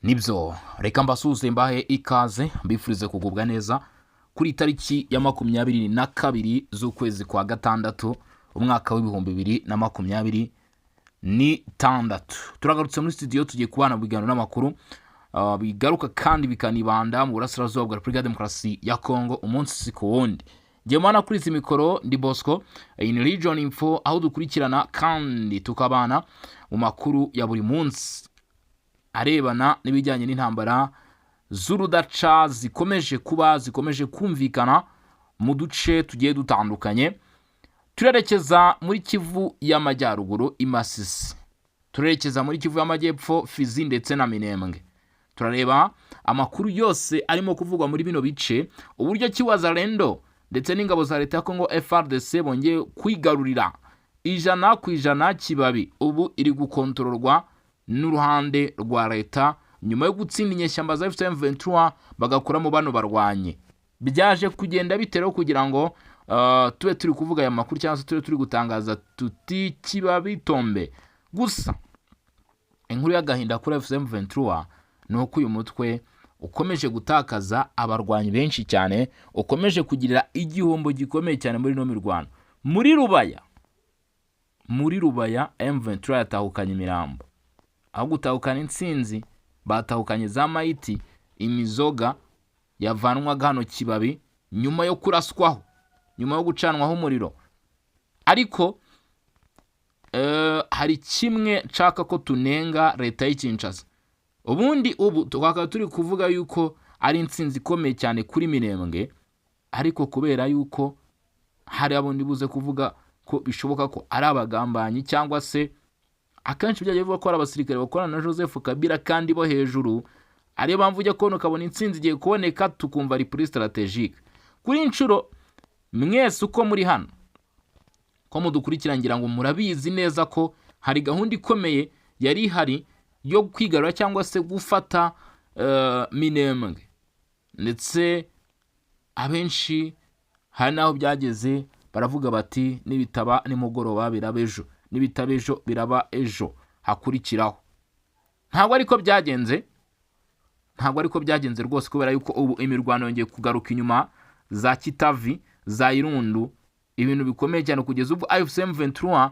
Nibyo reka mbasuhuze mbahe ikaze mbifurize kugubwa neza kuri tariki ya 22 z'ukwezi kwa gatandatu umwaka w'2026. Turagarutse muri studio tugiye kubana biganiro n'amakuru bigaruka kandi bikanibanda mu burasirazuba bwa Repubulika ya Demokarasi ya Kongo umunsi ku wundi. Ngiye mwana kuri izi mikoro ndi Bosco in Region Info, aho dukurikirana kandi tukabana mu makuru ya buri munsi arebana n'ibijyanye n'intambara z'urudaca zikomeje kumvikana mu duce tugiye dutandukanye. Turerekeza muri Kivu y'Amajyaruguru Imasisi, turerekeza muri Kivu y'Amajyepfo Fizi ndetse na Minembwe. Turareba amakuru yose arimo kuvugwa muri bino bice, uburyo Kiwazalendo ndetse n'ingabo za leta ya Kongo FARDC bongeye kwigarurira 100% Kibabi, ubu iri gukontororwa n'uruhande rwa leta nyuma yo gutsinda inyeshyamba za M23 bagakuramo bano barwanye. Byaje kugenda bitero kugira ngo tube turi kuvuga aya makuru cyangwa se turi gutangaza tuti Kibabi tombe. Gusa inkuru y'agahinda kuri M23 ni uko uyu mutwe ukomeje gutakaza abarwanyi benshi cyane, ukomeje kugirira igihombo gikomeye cyane muri no mirwano. Muri Rubaya M23 yatahukanye imirambo, aho gutahukana intsinzi batahukanye za mayiti, imizoga yavanwaga hano Kibabi nyuma yo kuraswaho, nyuma yo gucanwaho umuriro. Ariko hari kimwe nshaka ko tunenga leta y'Kinshasa. Ubu tukaba turi kuvuga yuko ari intsinzi ikomeye cyane kuri Minembwe, ariko kubera yuko hari abundi buze kuvuga ko bishoboka ko ari abagambanyi cyangwa se akenshi byaje bivuga ko ari abasirikare bakorana na Joseph Kabila kandi bo hejuru, ari bamvu ujya kubona ukabona intsinzi igiye kuboneka tukumva ari plus strategique. Kuri inshuro mwese uko muri hano ko mudukurikira, ngira ngo murabizi neza ko hari gahunda ikomeye yari ihari yo kwigarura cyangwa se gufata Minembwe, ndetse abenshi hari naho byageze baravuga bati nibitaba nimugoroba birabejo, nibitabejo biraba ejo hakurikiraho. Ntabwo ariko byagenze rwose, kubera yuko ubu imirwano yongeye kugaruka inyuma za Kitavi, za Irundu, ibintu bikomeye cyane kugeza ubu AFC M23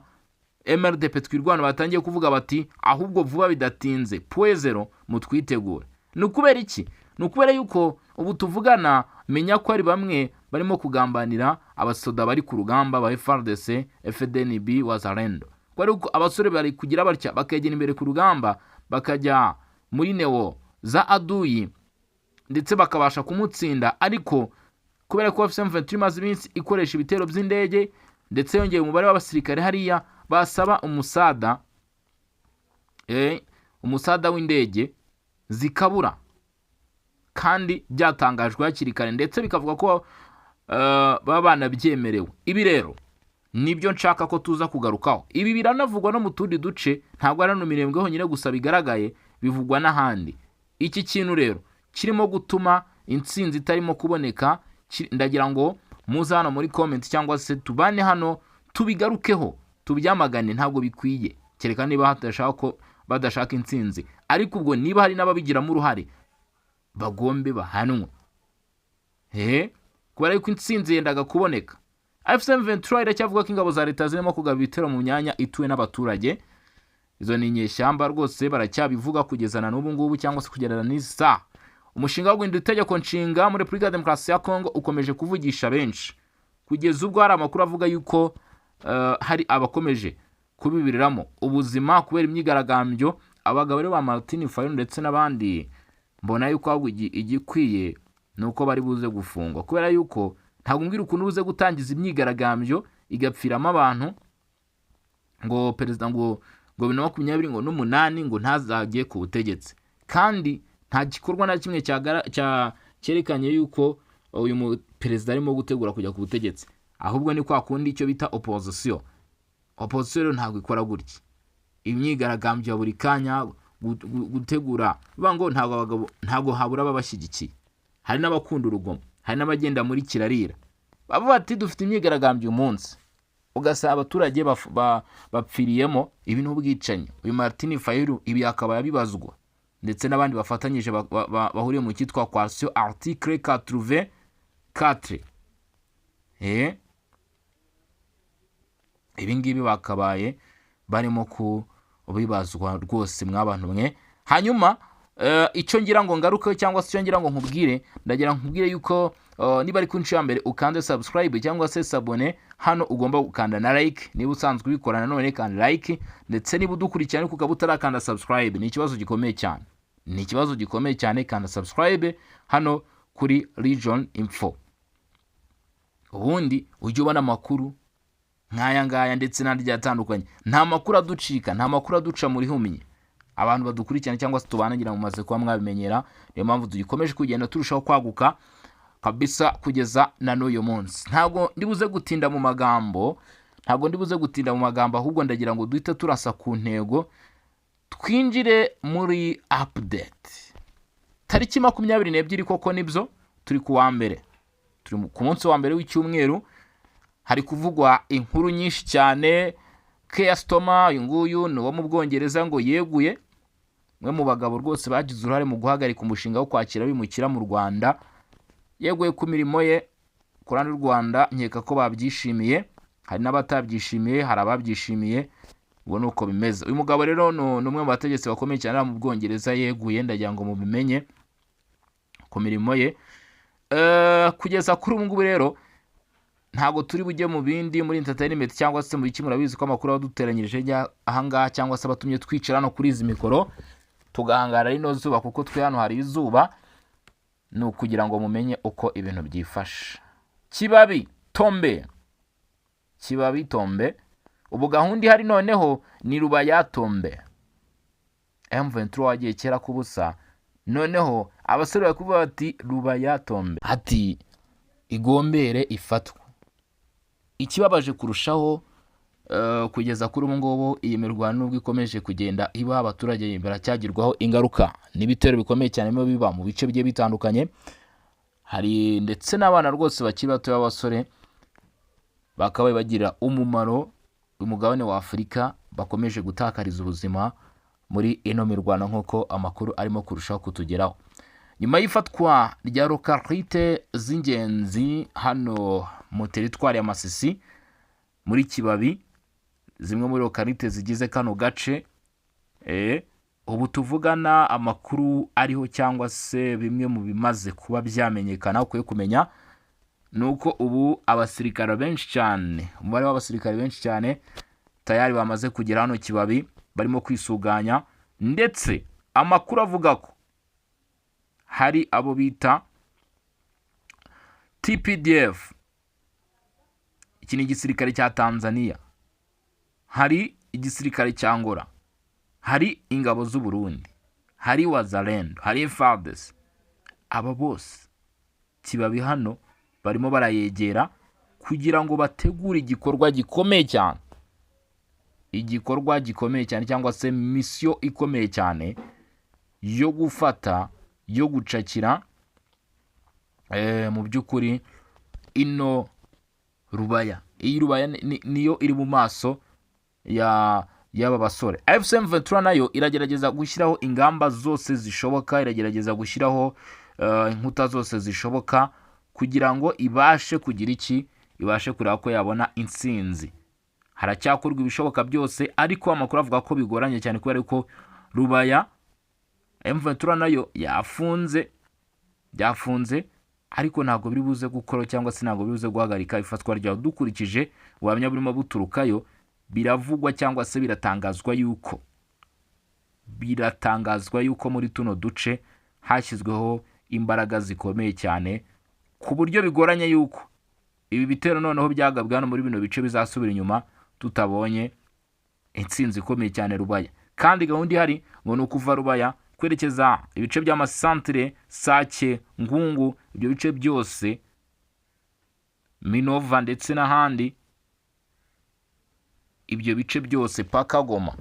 MRDP twirwana batangiye kuvuga bati ahubwo vuba bidatinze .0 mutwitegure. Nukubera iki? Nukubera yuko ubu tuvugana menya ko ari bamwe barimo kugambanira abasoda bari ku rugamba ba FARDC, FDNB, Wazalendo. Kwari uko abasore bari kugira batya bakagenda imbere ku rugamba, bakajya muri neo za aduyi ndetse bakabasha kumutsinda. Ariko kubera ko AFC M23 maze iminsi ikoresha ibitero by'indege ndetse yongeye umubare w'abasirikare hariya basaba umusada w'indege zikabura, kandi byatangajwe hakiri kare ndetse bikavuga ko baba banabyemerewe. Ibi rero nibyo nshaka ko tuza kugarukaho. Ibi biranavugwa no mu tundi duce, ntabwo ari no Minembwe honyine gusa bigaragaye, bivugwa n'ahandi. Iki kintu rero kirimo gutuma intsinzi itarimo kuboneka. Ndagira ngo muze hano muri comment cyangwa se tubane hano tubigarukeho, tubyamagane. Ntabwo bikwiye, kereka niba badashaka intsinzi, ariko ubwo niba hari n'ababigiramo uruhare bagombe bahanwe. Kubera yuko intsinzi yendaga kuboneka. AFC M23 iracyavuga ko ingabo za leta zirimo kugaba ibitero mu myanya ituwe n'abaturage. Izo ni inyeshyamba rwose baracyabivuga kugeza na n'ubu ngubu, cyangwa se kugerana n'isa. Umushinga wo guhindura itegeko nshinga muri Repubulika ya Demokarasi ya Kongo ukomeje kuvugisha benshi, kugeza ubwo hari amakuru avuga yuko hari abakomeje kubibiriramo ubuzima kubera imyigaragambyo. Abagabo ba Martin Fayulu ndetse n'abandi mbona yuko ahubwo igikwiye nuko bari buze gufungwa, kubera yuko ntabwo mbwira ukuntu buze gutangiza imyigaragambyo igapfiramo abantu ngo perezida ngo 2028 ngo ntazajye ku butegetsi, kandi nta gikorwa na kimwe cyerekanye yuko uyu perezida arimo gutegura kujya ku butegetsi. Ahubwo ni kwa kundi icyo bita opposition ntabwo ikora gutya. Imyigaragambyo ya buri kanya gutegura bivuga ngo ntabwo habura babashyigikiye. Hari n'abakunda urugomo, hari n'abagenda muri kirarira bavuga ati dufite imyigaragambyo umunsi, ugasaba abaturage bapfiriyemo ibintu bwicanye. Uyu Martin Fayulu ibi akaba yabibazwa ndetse n'abandi bafatanyije bahuriye mu cyitwa Coalition Article 84. Ibi ngibi bakabaye barimo kubibazwa rwose mw'abantu mwe. Hanyuma icyo ngira ngo ngaruke cyangwa se icyo ngira ngo nkubwire, ndagira nkubwire yuko niba ari ku nshuro ya mbere ukande subscribe cyangwa se sabone, hano ugomba gukanda na like niba usanzwe ubikora, nanone kanda like, ndetse niba udukurikirana kuko utarakanda subscribe ni ikibazo gikomeye cyane, kanda subscribe hano kuri Region Info, ubundi ujye ubona amakuru nk'aya ngaya ndetse n'andi atandukanye. Nta makuru aducika, nta makuru aduca muri humye. Abantu badukurikirana cyangwa se tubanagira mu maze kuba mwabimenyera, niyo mpamvu tugikomeje kugenda turushaho kwaguka kabisa kugeza na n'uyu munsi. Ntabwo ndibuze gutinda mu magambo, ahubwo ndagira ngo duhite turasa ku ntego, twinjire muri update. Tariki 22 koko nibyo turi ku wa mbere, turi ku munsi wa mbere w'icyumweru. Hari kuvugwa inkuru nyinshi cyane. Keir Starmer uyu nguyu ni wo mu Bwongereza ngo yeguye, mwe mu bagabo rwose bagize uruhare mu guhagarika umushinga wo kwakira bimukira mu Rwanda. Yeguye ku mirimo ye ku ruhande rw'u Rwanda, nkeka ko babyishimiye, hari n'abatabyishimiye, hari ababyishimiye, ubwo ni uko bimeze. Uyu mugabo rero ni umwe mu bategetsi bakomeye cyane mu Bwongereza, yeguye, ndagira ngo mubimenye ku mirimo ye. Kugeza kuri ubu ngubu rero ntago turi bujye mu bindi muri entertainment cyangwa se mu biki, murabizi ko amakuru aduteranyirije ahangaha cyangwa se abatumye twicara no kuri izi mikoro tugahangara rino zuba, kuko twe hano hari izuba, ni ukugira ngo mumenye uko ibintu byifashe. Kibabi Tombe, ubu gahunda ihari noneho ni Rubaya Tombe. M23 wagiye kera kubusa, noneho abasore bakuvuga bati Rubaya Tombe, ati igombere ifatwa. Ikibabaje kurushaho kugeza kuri ubu ngubu, iyi mirwano nubwo ikomeje kugenda iba, abaturage baracyagirwaho ingaruka n'ibitero bikomeye cyane biba mu bice bigiye bitandukanye. Hari ndetse n'abana rwose bakiri bato b'abasore bakabaye bagira umumaro umugabane wa Afurika, bakomeje gutakariza ubuzima muri ino mirwano nk'uko amakuru arimo kurushaho kutugeraho. Nyuma y'ifatwa rya lokalite z'ingenzi hano mu teritwari ya Masisi muri Kibabi, zimwe muri lokalite zigize kano gace, ubu tuvugana amakuru ariho cyangwa se bimwe mu bimaze kuba byamenyekana ukwiye kumenya, nuko ubu abasirikare benshi cyane, umubare w'abasirikare benshi cyane tayari bamaze kugera hano Kibabi, barimo kwisuganya, ndetse amakuru avuga ko hari abo bita TPDF, iki ni igisirikare cya Tanzania, hari igisirikare cya Angola, hari ingabo z'u Burundi, hari Wazalendo, hari FARDC. Aba bose Kibabi hano barimo barayegera kugira ngo bategure igikorwa gikomeye cyane, cyangwa se mission ikomeye cyane yo gufata, yo gucakira mu by'ukuri ino Rubaya. Iyi Rubaya niyo iri mu maso y'aba basore. M23 nayo iragerageza gushyiraho ingamba zose zishoboka, iragerageza gushyiraho inkuta zose zishoboka kugira ngo ibashe kugira iki, ibashe kureba ko yabona intsinzi. Haracyakorwa ibishoboka byose, ariko amakuru avuga ko bigoranye cyane kubera ko Rubaya M23 nayo byafunze, ariko ntabwo biri buze gukora cyangwa se ntabwo bibuze guhagarika ifatwa ryaho. Dukurikije ubuhamya burimo buturukayo, biravugwa cyangwa se biratangazwa yuko muri tuno duce hashyizweho imbaraga zikomeye cyane, ku buryo bigoranye yuko ibi bitero noneho byagabwa hano muri bino bice bizasubira inyuma tutabonye intsinzi ikomeye cyane Rubaya. Kandi gahunda ihari ngo ni ukuva Rubaya kwerekeza ibice by'amasantere Sake, Ngungu, ibyo bice byose, Minova ndetse n'ahandi, ibyo bice byose paka Goma.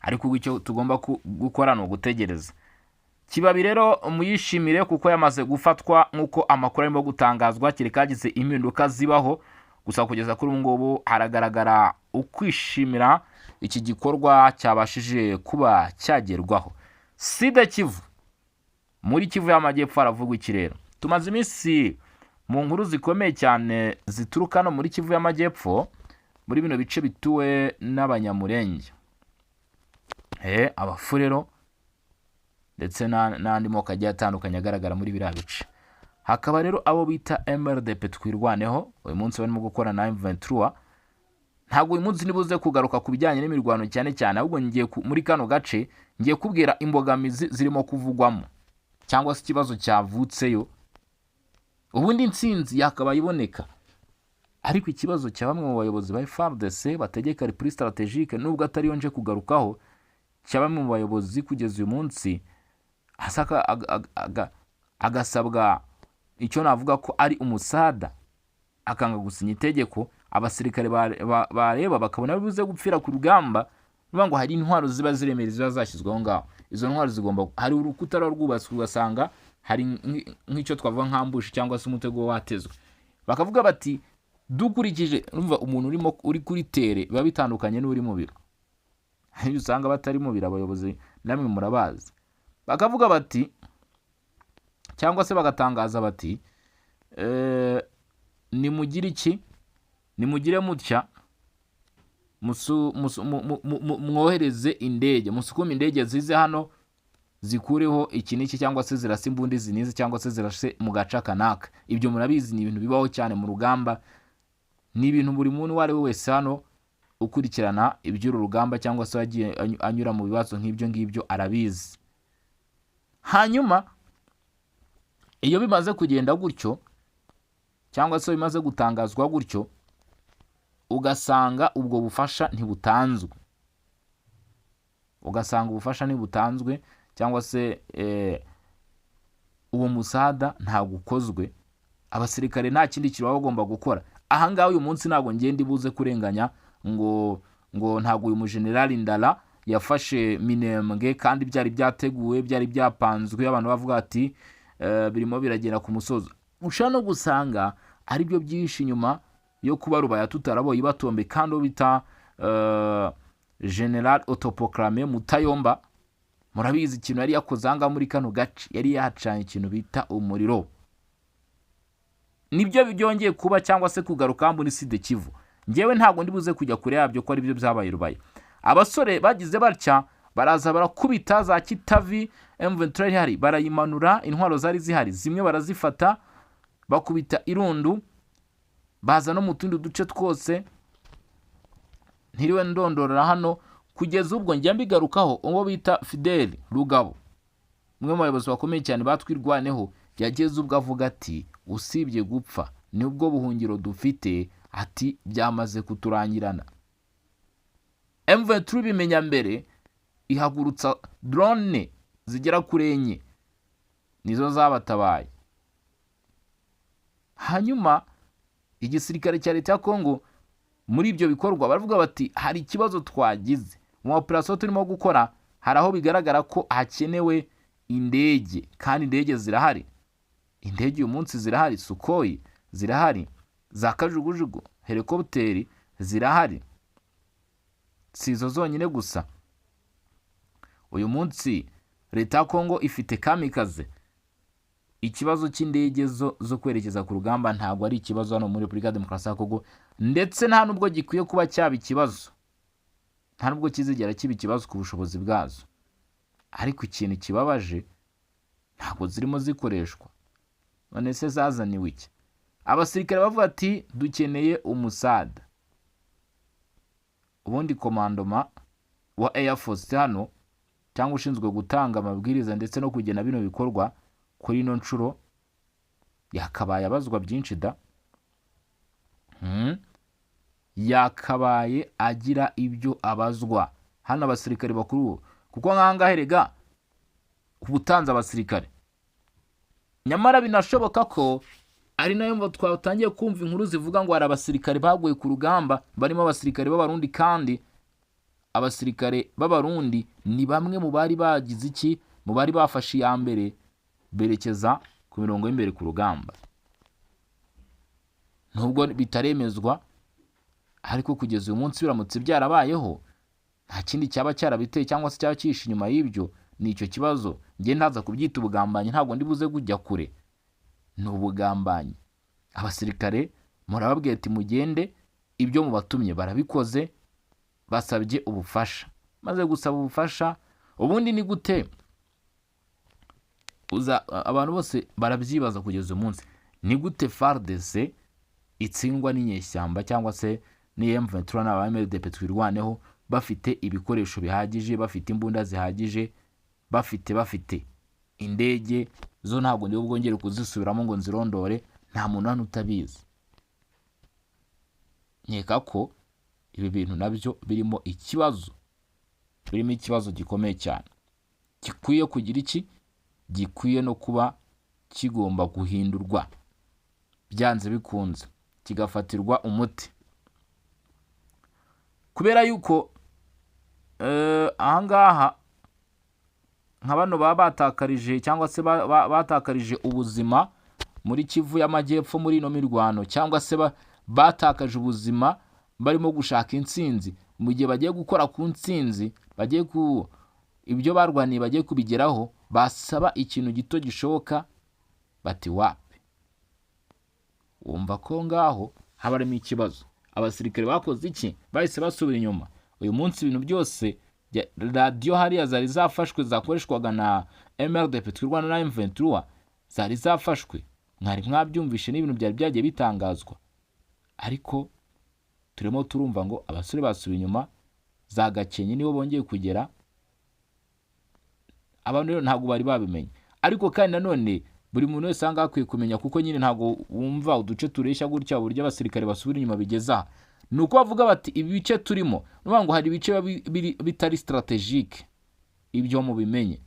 Ariko icyo tugomba gukora no gutegereza. Kibabi rero muyishimire kuko yamaze gufatwa nk'uko amakuru arimo gutangazwa, kirekagize impinduka zibaho. Gusa kugeza kuri ubu ngubu haragaragara ukwishimira iki gikorwa cyabashije kuba cyagerwaho. Sida Kivu, muri Kivu y'Amajyepfo haravugwa iki rero? Tumaze iminsi mu nkuru zikomeye cyane zituruka no muri Kivu y'Amajyepfo, muri bino bice bituwe n'Abanyamurenge, Abafurero ndetse n'andi moko agiye atandukanye agaragara muri biriya bice. Hakaba rero abo bita MRDP twirwaneho, uyu munsi barimo gukora na M23. Ntabwo uyu munsi nibuze kugaruka ku bijyanye n'imirwano cyane cyane, ahubwo ngiye muri kano gace ngiye kubwira imbogamizi zirimo kuvugwamo cyangwa se ikibazo cyavutseyo. Ubundi intsinzi yakabaye iboneka, ariko ikibazo cya bamwe mu bayobozi ba FARDC bategeka reprise strategique, nubwo atari yo nje kugarukaho, cya bamwe mu bayobozi kugeza uyu munsi asaka agasabwa icyo navuga ko ari umusada, akanga gusinya itegeko. Abasirikare bareba bakabona bibuze gupfira ku rugamba, bivuga ngo hari intwaro ziba ziremera ziba zashyizweho ngaho. Izo ntwaro zigomba, hari urukuta rwubatswe ugasanga hari nk'icyo twavuga nk'ambushi cyangwa se umutego watezwe. Bakavuga bati dukurikije, urumva umuntu uri kuri tere biba bitandukanye n'uri mu biro. Hari usanga batari mu biro, abayobozi namwe murabazi. Bakavuga bati cyangwa se bagatangaza bati nimugire iki, nimugire mutya, mwohereze indege, musukume indege zize hano zikureho iki n'iki, cyangwa se zirase imbundi zinize, cyangwa se zirase mu gaca kanaka. Ibyo murabizi ni ibintu bibaho cyane mu rugamba, ni ibintu buri muntu uwo ari we wese hano ukurikirana iby'uru rugamba cyangwa se wagiye anyura mu bibazo nk'ibyo ngibyo arabizi. Hanyuma iyo bimaze kugenda gutyo cyangwa se bimaze gutangazwa gutyo, ugasanga ubwo bufasha ntibutanzwe, cyangwa se uwo musada ntabwo ukozwe, abasirikare nta kindi kintu baba bagomba gukora. Ahangaha uyu munsi ntabwo ngenda ibuze kurenganya ngo ntabwo uyu mujenerali Ndala yafashe Minembwe kandi byari byateguwe, byari byapanzwe, abantu bavuga ati birimo biragera ku musozo. Ushaka no gusanga ari byo byinshi inyuma yo kuba Rubaya tutaraboye batombe, kandi bita General Autoproclamé Mutayomba, murabizi ikintu yari yakoze anga muri kano gace, yari yacanye ikintu bita umuriro. Nibyo byongeye kuba cyangwa se kugaruka muri Sud Kivu. Ngewe ntabwo ndibuze kujya kure yabyo ko ari byo byabaye Rubaya. Abasore bagize batya baraza barakubita za Kitavi, M23 hari barayimanura, intwaro zari zihari zimwe barazifata, bakubita Irundu, baza no mu tundi duce twose ntiriwe ndondorera hano, kugeza ubwo njya mbigarukaho uwo bita Fidel Rugabo, umwe mu bayobozi bakomeye cyane batwirwaneho, yageze ubwo avuga ati usibye gupfa nibwo buhungiro dufite, ati byamaze kuturangirana. M23 bimenya mbere ihagurutsa drone zigera kuri enye, nizo zabatabaye. Hanyuma igisirikare cya leta ya Kongo muri ibyo bikorwa baravuga bati hari ikibazo twagize mu operation turimo gukora, hari aho bigaragara ko hakenewe indege, kandi indege zirahari. Indege uyu munsi zirahari, Sukhoi zirahari, za kajugujugu, helikopteri zirahari. Si izo zonyine gusa, uyu munsi leta ya Kongo ifite kamikaze. Ikibazo cy'indege zo kwerekeza ku rugamba ntabwo ari ikibazo hano muri Repubulika Demokarasi ya Kongo, ndetse nta nubwo gikwiye kuba cyaba ikibazo, nta nubwo kizigera kiba ikibazo ku bushobozi bwazo. Ariko ikintu kibabaje, ntabwo zirimo zikoreshwa. None se zazaniwe iki? Abasirikare bavuga ati dukeneye umusada. Ubundi komandoma wa Air Force hano cyangwa ushinzwe gutanga amabwiriza ndetse no kugena bino bikorwa kuri ino nshuro yakabaye abazwa byinshi da. Yakabaye agira ibyo abazwa hano abasirikare bakuru, kuko nkanga herega ubutanze abasirikare. Nyamara binashoboka ko ari nayo twatangiye kumva inkuru zivuga ngo hari abasirikare baguye ku rugamba, barimo abasirikare b'Abarundi, kandi abasirikare b'Abarundi ni bamwe mu bari bagize iki, mu bari bafashe ya mbere berekeza ku mirongo y'imbere ku rugamba. Nubwo bitaremezwa, ariko kugeza uyu munsi biramutse byarabayeho, nta kindi cyaba cyarabiteye cyangwa se cyaba cyishe inyuma y'ibyo, nicyo kibazo. Nge ntaza kubyita ubugambanyi, ntabwo ndi buze kujya kure, ni ubugambanyi. Abasirikare murababwiye ati mugende, ibyo mubatumye barabikoze, basabye ubufasha. Maze gusaba ubufasha, ubundi ni gute abantu bose barabyibaza kugeza umunsi, ni gute FARDC itsindwa n'inyeshyamba cyangwa se ni M23 n'aba-MLDP twirwaneho, bafite ibikoresho bihagije, bafite imbunda zihagije, bafite indege zo ntabwo ndi bwongere kuzisubiramo ngo nzirondore, nta muntu hano utabizi. Nkeka ko ibi bintu nabyo birimo ikibazo gikomeye cyane, gikwiye kugira iki, gikwiye no kuba kigomba guhindurwa byanze bikunze, kigafatirwa umuti, kubera yuko ahangaha nka bano baba batakarije cyangwa se batakarije ubuzima muri Kivu y'Amajyepfo muri ino mirwano, cyangwa se batakaje ubuzima barimo gushaka intsinzi, mu gihe bagiye gukora ku ntsinzi, ibyo barwaniye bagiye kubigeraho, basaba ikintu gito gishoboka, bati wapi. Wumva ko ngaho haba harimo ikibazo. Abasirikare bakoze iki? Bahise basubira inyuma. Uyu munsi ibintu byose, radiyo hariya zari zafashwe, zakoreshwaga na MLDP twirwana na M23, zari zafashwe, mwari mwabyumvishe n'ibintu byari byagiye bitangazwa, ariko turimo turumva ngo abasore basubiye inyuma, za Gakenke nibo bongeye kugera. Abantu rero ntabwo bari babimenye, ariko kandi nanone buri muntu wese anga akwiye kumenya, kuko nyine ntabwo wumva uduce tureshya gutya buryo abasirikare basubira inyuma bigeza. Nuko bavuga bati ibi bice turimo, nuvuga ngo hari ibice bitari strategique, ibyo mubimenye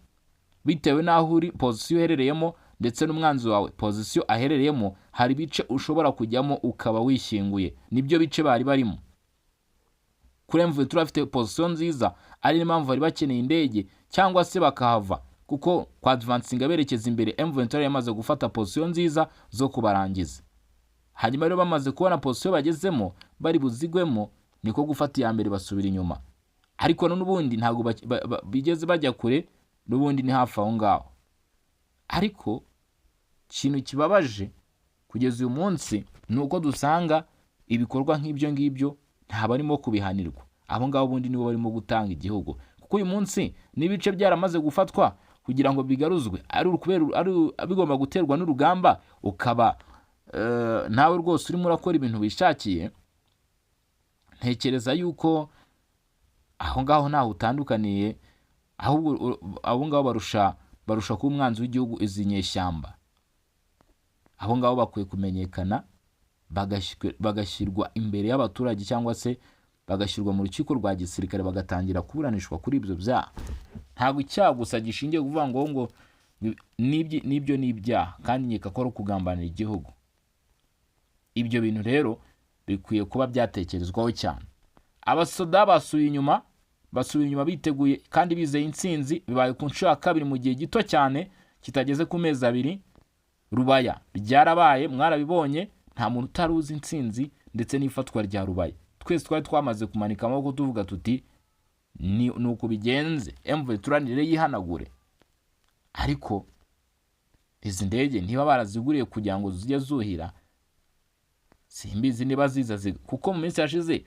bitewe naho uri position herereyemo, ndetse n'umwanzi wawe position aherereyemo, hari bice ushobora kujyamo ukaba wishyinguye. Nibyo bice bari barimo. Kuri M23 afite position nziza, ari impamvu bari bakeneye indege cyangwa se bakahava, kuko kwa advancing berekeza imbere, M23 yamaze gufata position nziza zo kubarangiza. Hanyuma rero bamaze kubona position bagezemo bari buzigwemo, niko gufata iya mbere basubira inyuma. Ariko n'ubundi ntabwo bigeze bajya kure, n'ubundi ni hafi aho ngaho. Ariko ikintu kibabaje kugeza uyu munsi nuko dusanga ibikorwa nk'ibyo ngibyo nta barimo kubihanirwa. Abo ngabo ubundi nibo barimo gutanga igihugu, kuko uyu munsi n'ibice byaramaze gufatwa kugira ngo bigaruzwe, ari bigomba guterwa n'urugamba, ukaba nawe rwose urimo urakora ibintu wishakiye. Ntekereza yuko aho ngaho ntaho utandukaniye, ahubwo abo ngabo barusha kuba umwanzi w'igihugu izi nyeshyamba. Abo ngabo bakwiye kumenyekana, bagashyirwa imbere y'abaturage, cyangwa se bagashyirwa mu rukiko rwa gisirikare, bagatangira kuburanishwa kuri ibyo byaha. Ntabwo icyaha gusa gishingiye kuvuga ngo n'ibyo ni ibyaha, kandi nkeka ko ari ukugambanira igihugu. Ibyo bintu rero bikwiye kuba byatekerezwaho cyane. Abasoda basubiye inyuma biteguye kandi bizeye intsinzi. Bibaye ku nshuro ya kabiri mu gihe gito cyane kitageze ku mezi 2. Rubaya byarabaye, mwarabibonye, nta muntu utaruzi intsinzi ndetse n'ifatwa rya Rubaya. Twese twari twamaze kumanika amaboko tuvuga tuti ni uko bigenze, M23 nire yihanagure. Ariko izi ndege ntiba baraziguriye kugira ngo zijye zuhira, simbizi niba ziza, kuko mu minsi yashize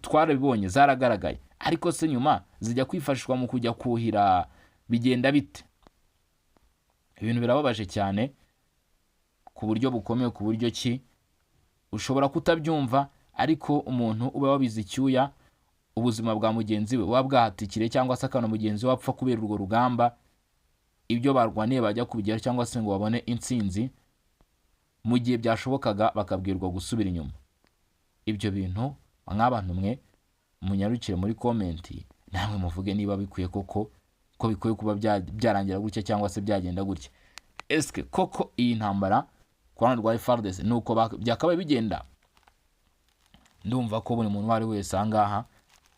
twarabibonye zaragaragaye, ariko se nyuma zijya kwifashishwa mu kujya kuhira, bigenda bite? Ibintu birababaje cyane ku buryo bukomeye, ku buryo ki ushobora kutabyumva, ariko umuntu uba wabize icyuya, ubuzima bwa mugenzi we wabwahatikire, cyangwa se akana mugenzi we apfa kubera urwo rugamba, ibyo barwaniye bajya kubigera, cyangwa se ngo babone intsinzi, mu gihe byashobokaga bakabwirwa gusubira inyuma. Ibyo bintu nk'abantu mwe munyarukire muri komenti, namwe muvuge niba bikwiye koko ko bikwiye kuba byarangira gutya, cyangwa se byagenda gutya. Eske koko iyi ntambara ku ruhande rwa FARDC nuko byakabaye bigenda? Ndumva ko buri muntu wari wese ahangaha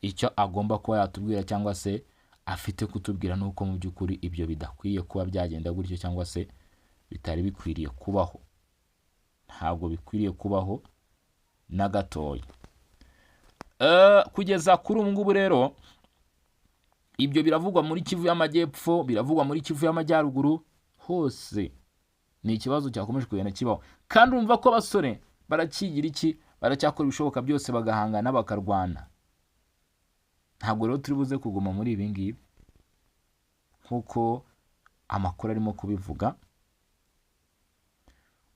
icyo agomba kuba yatubwira, cyangwa se afite kutubwira, nuko mu by'ukuri ibyo bidakwiye kuba byagenda gutyo, cyangwa se bitari bikwiriye kubaho. Ntabwo bikwiriye kubaho na gatoya. Kugeza kuri ubu ngubu rero ibyo biravugwa muri Kivu y'Amajyepfo, biravugwa muri Kivu y'Amajyaruguru, hose ni ikibazo cyakomeje kugenda kibaho. Kandi urumva ko abasore barakigira iki, baracyakora ibishoboka byose bagahangana bakarwana. Ntabwo rero turi buze kuguma muri ibi ngibi nkuko amakuru arimo kubivuga.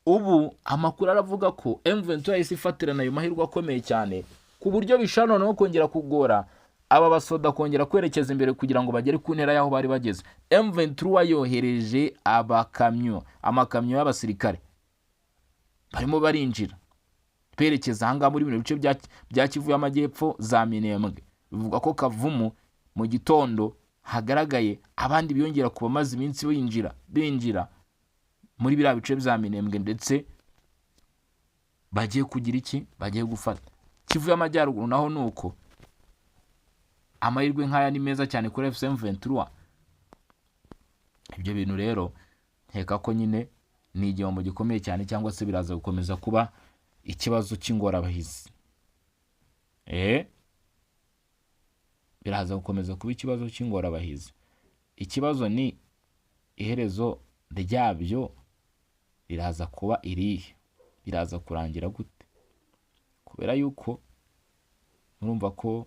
Ubu amakuru aravuga ko M23 yahise ifatirana ayo mahirwe akomeye cyane ku buryo bishano no kongera kugora aba basoda kongera kwerekeza imbere kugira ngo bagere ku ntera yaho bari bageze. M23 yohereje amakamyo y'abasirikare barimo barinjira berekeza hanga muri bino bice bya Kivu y'Amajyepfo za Minembwe. Bivuga ko Kavumu mu gitondo hagaragaye abandi biyongera kuba maze iminsi binjira muri biriya bice bya Minembwe, ndetse bagiye kugira iki, bagiye gufata Kivu y'Amajyaruguru. Naho nuko amahirwe nk'aya ni meza cyane kuri FCM 23. Ibyo bintu rero nkeka ko nyine ni igihombo gikomeye cyane, cyangwa se biraza gukomeza kuba ikibazo cy'ingorabahizi. Biraza gukomeza kuba ikibazo cy'ingorabahizi. Ikibazo ni iherezo ryabyo biraza kuba irihe, biraza kurangira gute? Kubera yuko murumva ko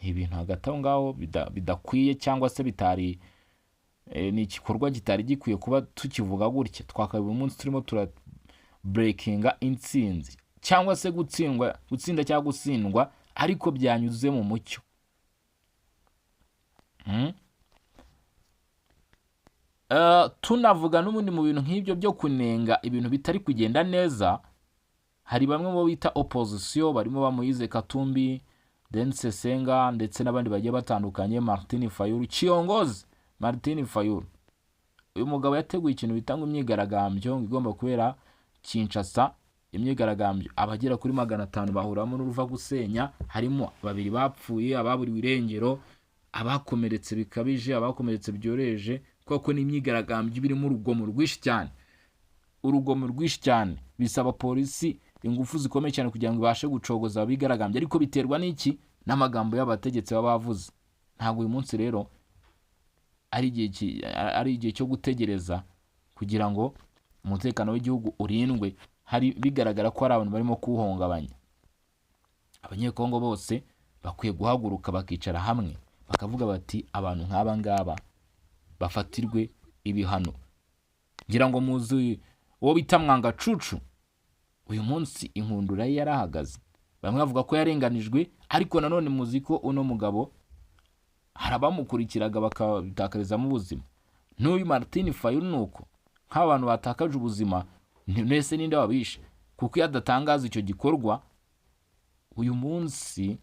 ni ibintu hagati aho ngaho bidakwiye, cyangwa se bitari ni igikorwa kitari gikwiye kuba tukivuga gutya. Twakabaye uyu munsi turimo breakinga intsinzi, cyangwa se gutsinda cyangwa gutsindwa ariko byanyuze mu mucyo. Tunavuga n'ubundi mu bintu nk'ibyo byo kunenga ibintu bitari kugenda neza, hari bamwe mu bita opposition barimo bamuyize Katumbi, Dense Senga, ndetse n'abandi bagiye batandukanye. Martin Fayulu, Kiyongozi Martin Fayulu, uyu mugabo yateguye ikintu bitanga imyigaragambyo igomba kubera Kinshasa. Imyigaragambyo abagera kuri 500 bahuramo n'uruva gusenya, harimo 2 bapfuye, ababuriwe irengero, abakomeretse bikabije, abakomeretse byoreje, kuko ni imyigaragambyo birimo urugomo rwinshi cyane. Bisaba polisi ingufu zikomeye cyane kugira ngo ibashe gucogoza abigaragambye, ariko biterwa n'iki, n'amagambo y'abategetsi baba bavuze. Ntabwo uyu munsi rero ari igihe cyo gutegereza kugira ngo umutekano w'igihugu urindwe, hari bigaragara ko ari abantu barimo kuwuhungabanya. Abanyekongo bose bakwiye guhaguruka bakicara hamwe bakavuga bati abantu nk'aba ngaba bafatirwe ibihano. Ngira ngo muzi uwo bita Mwangacucu, uyu munsi inkundura ye yarahagaze. Bamwe bavuga ko yarenganijwe, ariko nanone muzi ko uno mugabo harabamukurikiraga bakabitakarizamo ubuzima. N'uyu Martin Fayulu nuko nk'abantu batakaje ubuzima, nese ninde wabishe, kuko yadatangaza icyo gikorwa uyu munsi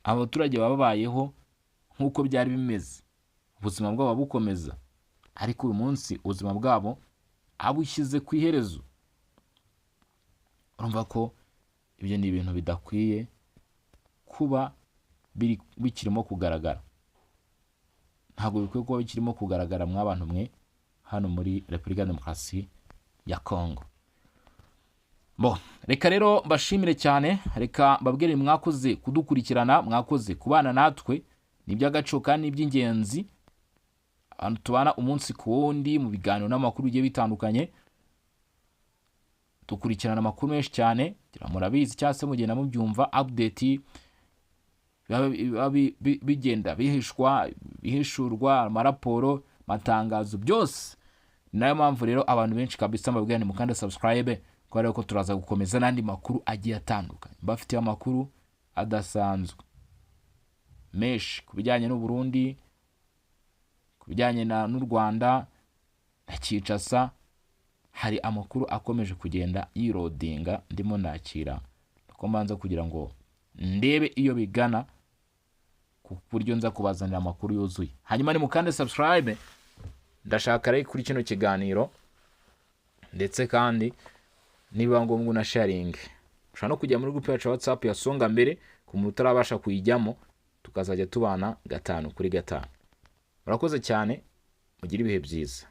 abaturage bababayeho nk'uko byari bimeze, ubuzima bwabo bukomeza. Ariko uyu munsi ubuzima bwabo abushyize ku iherezo. Urumva ko ibyo ni ibintu bidakwiye kuba bikirimo kugaragara. Ntabwo bikwiye kuba bikirimo kugaragara mw'abantu mwe hano muri Repubulika ya Demokarasi ya Kongo. Reka rero mbashimire cyane, reka mbabwire mwakoze kudukurikirana, mwakoze kubana natwe. Ni iby'agaciro kandi iby'ingenzi abantu tubana umunsi ku wundi mu biganiro n'amakuru bigiye bitandukanye. Dukurikirana amakuru menshi cyane, murabizi cyangwa se mugenda mubyumva update bigenda bihishurwa, amaraporo, matangazo byose. Nayo mpamvu rero abantu benshi kabisa mbabwira ni mukanda subscribe, kubera ko turaza gukomeza n'andi makuru agiye atandukanye. Bafite amakuru adasanzwe menshi ku bijyanye n'u Burundi, ku bijyanye n'u Rwanda na Kinshasa. Hari amakuru akomeje kugenda yirodinga ndimo nakira, uko mbanza kugira ngo ndebe iyo bigana, ku buryo nza kubazanira amakuru yuzuye. Hanyuma ni mukande subscribe, ndashaka rero kuri kino kiganiro, ndetse kandi niba ngombwa na sharing. Ushobora no kujya muri group yacu WhatsApp ya Songa Mbere ku muntu utarabasha kuyijyamo, tukazajya tubana 5 kuri 5. Murakoze cyane, mugire ibihe byiza.